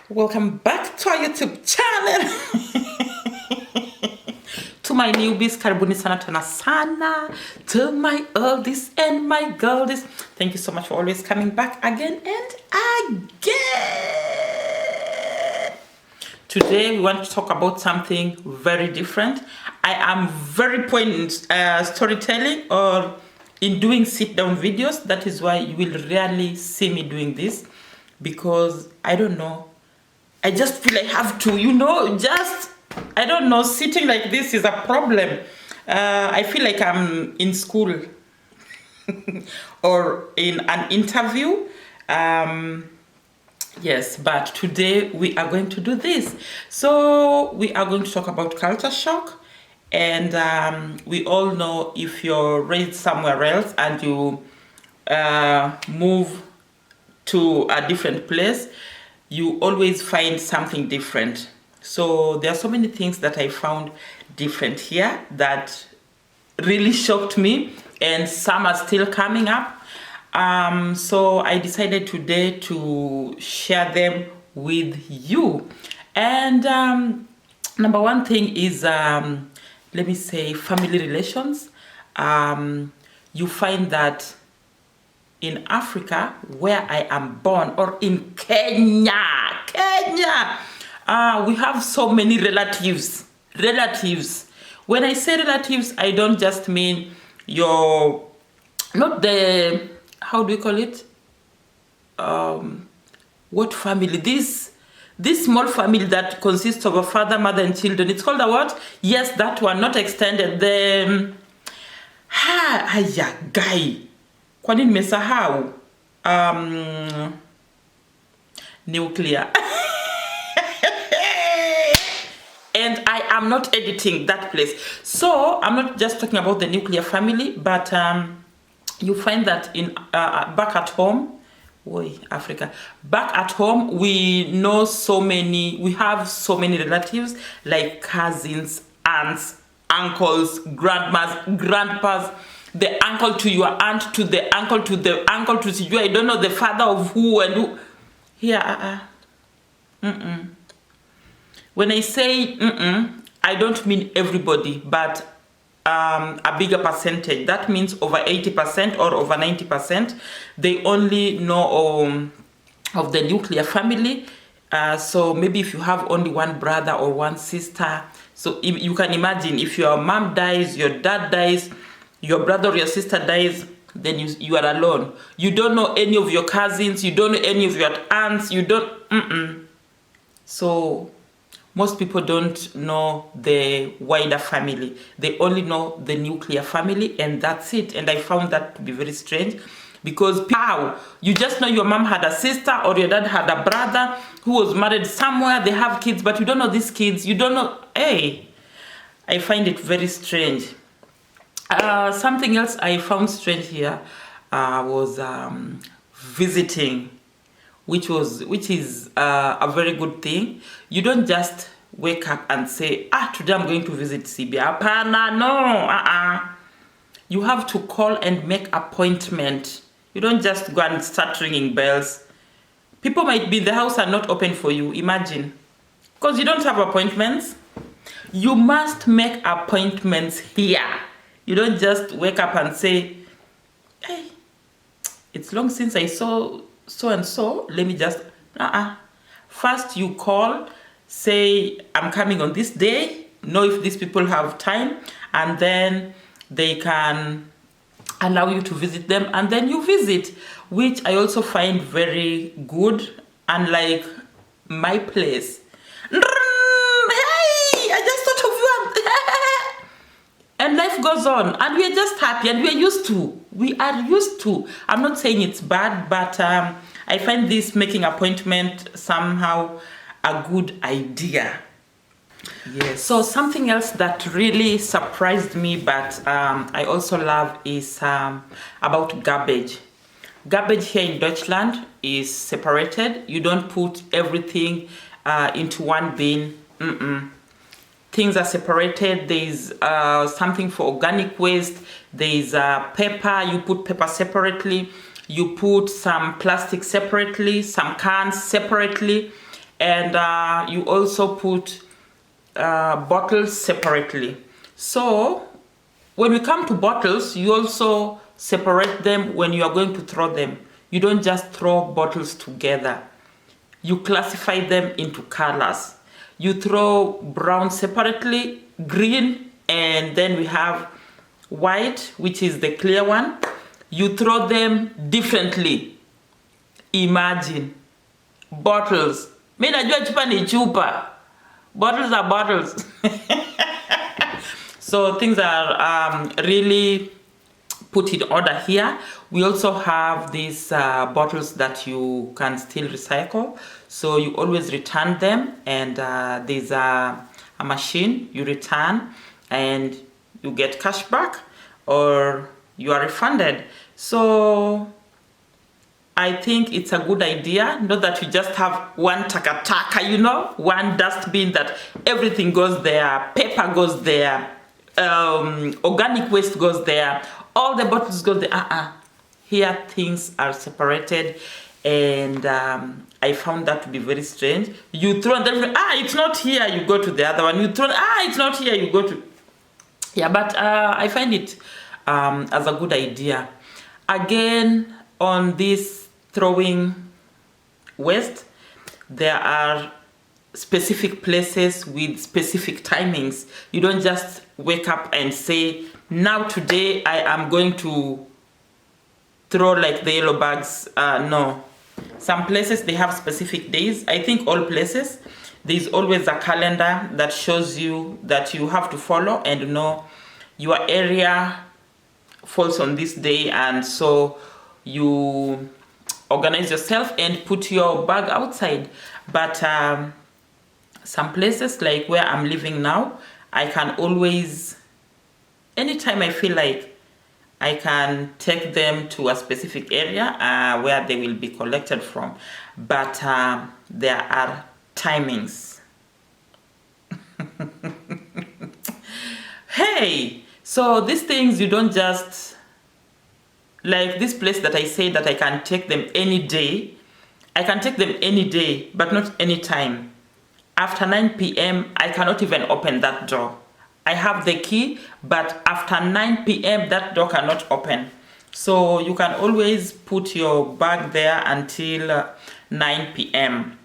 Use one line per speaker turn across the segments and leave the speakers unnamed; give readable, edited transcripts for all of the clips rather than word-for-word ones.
Welcome back to our YouTube channel. To my newbies, karibuni sana tena sana. To my oldies and my goldies, thank you so much for always coming back again and again. Today we want to talk about something very different. I am very poignant storytelling or in doing sit-down videos. That is why you will rarely see me doing this, because I don't know, I just feel I have to, I don't know, sitting like this is a problem. I feel like I'm in school or in an interview. Yes, but today we are going to do this. So we are going to talk about culture shock. And we all know, if you're raised somewhere else and you move to a different place, you always find something different. So there are so many things that I found different here that really shocked me, and some are still coming up. So I decided today to share them with you. And number one thing is, let me say, family relations. You find that in Africa, where I am born, or in Kenya, we have so many relatives. When I say relatives, I don't just mean not the, how do we call it? What family? This small family that consists of a father, mother, and children. It's called a what? Yes, that one, not extended. The guy. Kwa nini nimesahau? Nuclear. And I am not editing that place. So I'm not just talking about the nuclear family, but you find that in back at home, Africa, back at home, we have so many relatives, like cousins, aunts, uncles, grandmas, grandpas, the uncle to your aunt, to the uncle to the uncle to you. I don't know the father of who and who. Here, When I say I don't mean everybody, but a bigger percentage. That means over 80% or over 90%. They only know of the nuclear family. So maybe if you have only one brother or one sister, so you can imagine, if your mom dies, your dad dies, your brother or your sister dies, then you are alone. You don't know any of your cousins, you don't know any of your aunts, you don't, So most people don't know the wider family. They only know the nuclear family, and that's it. And I found that to be very strange, because you just know your mom had a sister or your dad had a brother who was married somewhere, they have kids, but you don't know these kids, you don't know. Hey, I find it very strange. Something else I found strange here was visiting, which is a very good thing. You don't just wake up and say, today I'm going to visit Sibia. No, You have to call and make appointment. You don't just go and start ringing bells. People might be in the house and not open for you, imagine. Because you don't have appointments. You must make appointments here. You don't just wake up and say, hey, it's long since I saw so and so, let me just, First you call, say, I'm coming on this day, know if these people have time, and then they can allow you to visit them, and then you visit, which I also find very good, unlike my place. Hey, I just thought of you. And life goes on, and we are just happy, and we are used to. I'm not saying it's bad, but I find this making appointment somehow a good idea. Yes. So something else that really surprised me, but I also love, is about garbage. Garbage here in Deutschland is separated. You don't put everything into one bin. Things are separated. There's something for organic waste. There's paper. You put paper separately. You put some plastic separately, some cans separately. And you also put bottles separately. So when we come to bottles, you also separate them when you are going to throw them. You don't just throw bottles together. You classify them into colors. You throw brown separately, green, and then we have white, which is the clear one. You throw them differently. Imagine bottles. Mimi najua chupa ni chupa. Bottles are bottles. So things are really put in order here. We also have these bottles that you can still recycle. So you always return them, and there's a machine you return and you get cash back or you are refunded. So I think it's a good idea, not that you just have one takataka, you know, one dustbin that everything goes there, paper goes there, organic waste goes there, all the bottles go there. Here things are separated, and I found that to be very strange. You throw and then, it's not here, you go to the other one. You throw, it's not here, you go to... Yeah, but I find it as a good idea. Again, on this throwing waste, there are specific places with specific timings. You don't just wake up and say, now today I am going to throw like the yellow bags. No. Some places they have specific days. I think all places, there's always a calendar that shows you that you have to follow and know your area falls on this day, and so you organize yourself and put your bag outside. But some places like where I'm living now, I can always, anytime I feel like, I can take them to a specific area where they will be collected from. But there are timings. Hey, so these things you don't just, like this place that I say that I can take them any day. I can take them any day, but not any time. After 9 p.m., I cannot even open that door. I have the key, but after 9 p.m., that door cannot open. So you can always put your bag there until 9 p.m.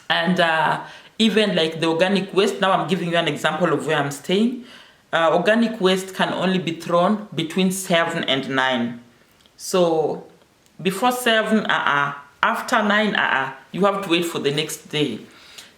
And even like the organic waste, now I'm giving you an example of where I'm staying. Organic waste can only be thrown between 7 and 9. So before 7, after 9, you have to wait for the next day.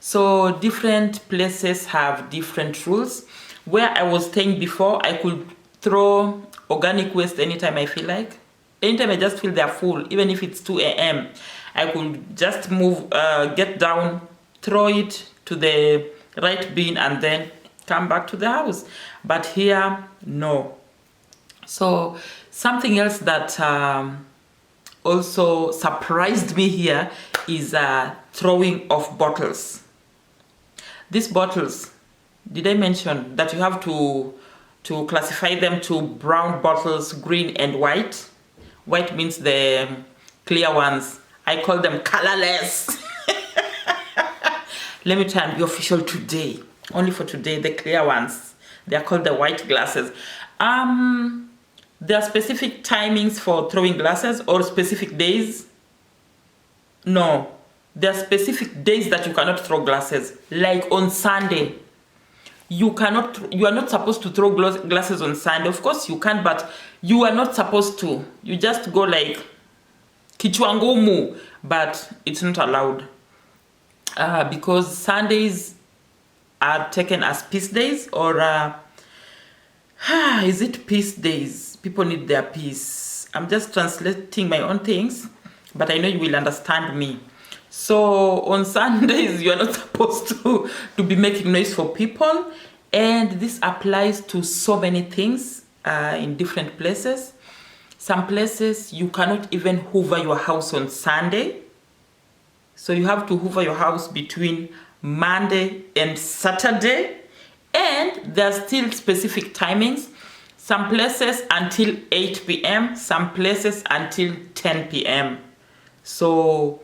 So different places have different rules. Where I was staying before, I could throw organic waste anytime I feel like. Anytime I just feel they're full, even if it's 2 a.m., I could just move, get down, throw it to the right bin, and then come back to the house. But here, no. So something else that also surprised me here is throwing of bottles. These bottles, did I mention that you have to classify them to brown bottles, green and white? White means the clear ones. I call them colorless. Let me try and be official today. Only for today, the clear ones. They are called the white glasses. There are specific timings for throwing glasses or specific days. No. There are specific days that you cannot throw glasses. Like on Sunday. You are not supposed to throw glasses on Sunday. Of course you can, but you are not supposed to. You just go like kichwa ngumu, but it's not allowed. Because Sundays are taken as peace days, or is it peace days? People need their peace. I'm just translating my own things, but I know you will understand me. So on Sundays, you are not supposed to be making noise for people. And this applies to so many things in different places. Some places, you cannot even hoover your house on Sunday. So you have to hoover your house between Monday and Saturday. And there are still specific timings. Some places until 8 p.m., some places until 10 p.m. So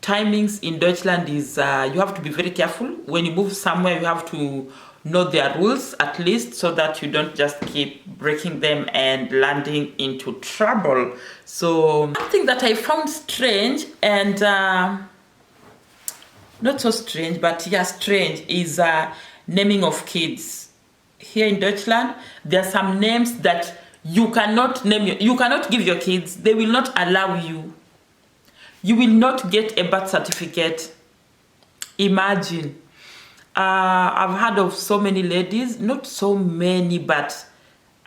timings in Deutschland is you have to be very careful. When you move somewhere, you have to know their rules at least, so that you don't just keep breaking them and landing into trouble. So something that I found strange, and not so strange, but yeah, strange, is naming of kids. Here in Deutschland, there are some names that you cannot name, you cannot give your kids. They will not allow you. You will not get a birth certificate. Imagine. I've heard of so many ladies, not so many, but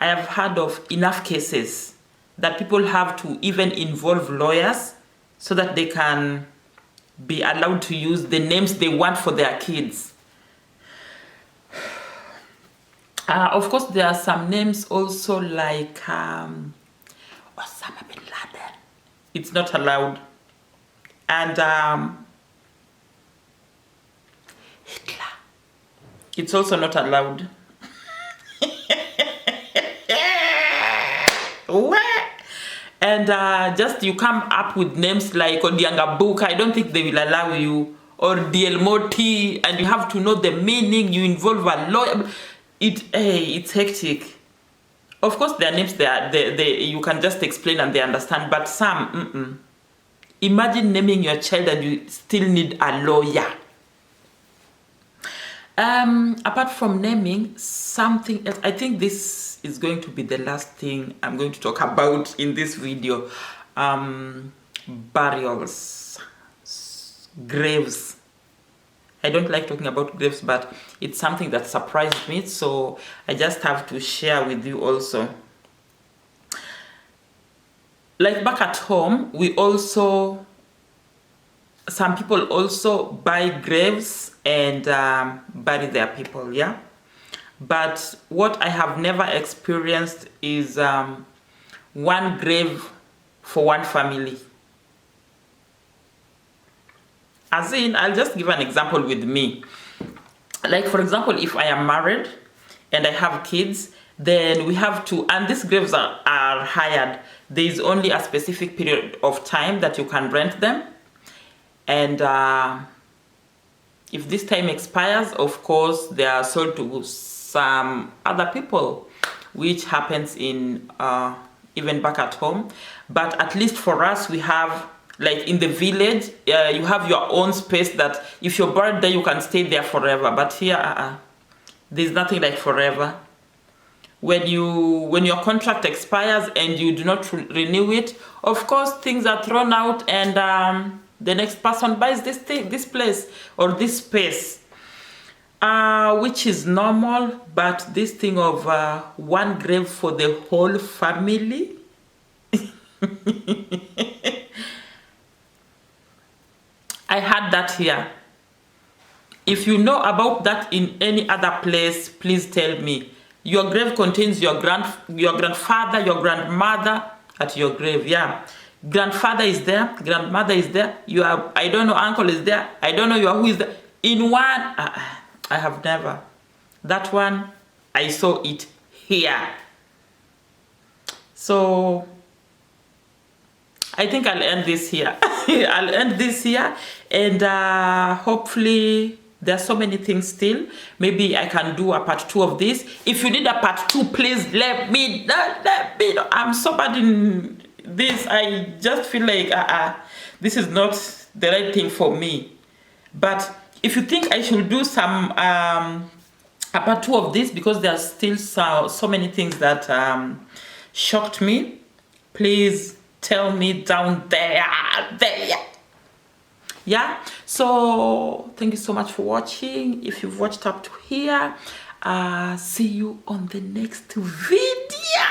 I have heard of enough cases that people have to even involve lawyers so that they can be allowed to use the names they want for their kids. Of course, there are some names also like Osama bin Laden. It's not allowed. And Hitler. It's also not allowed. And just you come up with names like Odianga Book, I don't think they will allow you, or Dielmoti, and you have to know the meaning, you involve a lawyer. It's hectic. Of course, their names, you can just explain and they understand, but some, Imagine naming your child and you still need a lawyer. Apart from naming, something else, I think this is going to be the last thing I'm going to talk about in this video. Burials, graves. I don't like talking about graves, but it's something that surprised me, so I just have to share with you also. Like back at home, some people also buy graves and bury their people, yeah? But what I have never experienced is one grave for one family. As in, I'll just give an example with me. Like, for example, if I am married and I have kids, then we have to, and these graves are hired. There is only a specific period of time that you can rent them. And if this time expires, of course, they are sold to some other people, which happens in even back at home. But at least for us, we have, like in the village, you have your own space that if you're buried there, you can stay there forever. But here, there's nothing like forever. When your contract expires and you do not renew it, of course, things are thrown out, and the next person buys this place or this space, which is normal. But this thing of one grave for the whole family, I had that here. If you know about that in any other place, please tell me. Your grave contains your grandfather, your grandmother at your grave, yeah. Grandfather is there, grandmother is there, I don't know, uncle is there, I don't know who is there. In one, I have never. That one, I saw it here. So, I think I'll end this here. I'll end this here, and hopefully, there are so many things still. Maybe I can do a part 2 of this. If you need a part 2, please let me know. I'm so bad in this. I just feel like this is not the right thing for me. But if you think I should do some a part 2 of this, because there are still so many things that shocked me, please tell me down there. Yeah, so thank you so much for watching. If you've watched up to here, see you on the next video.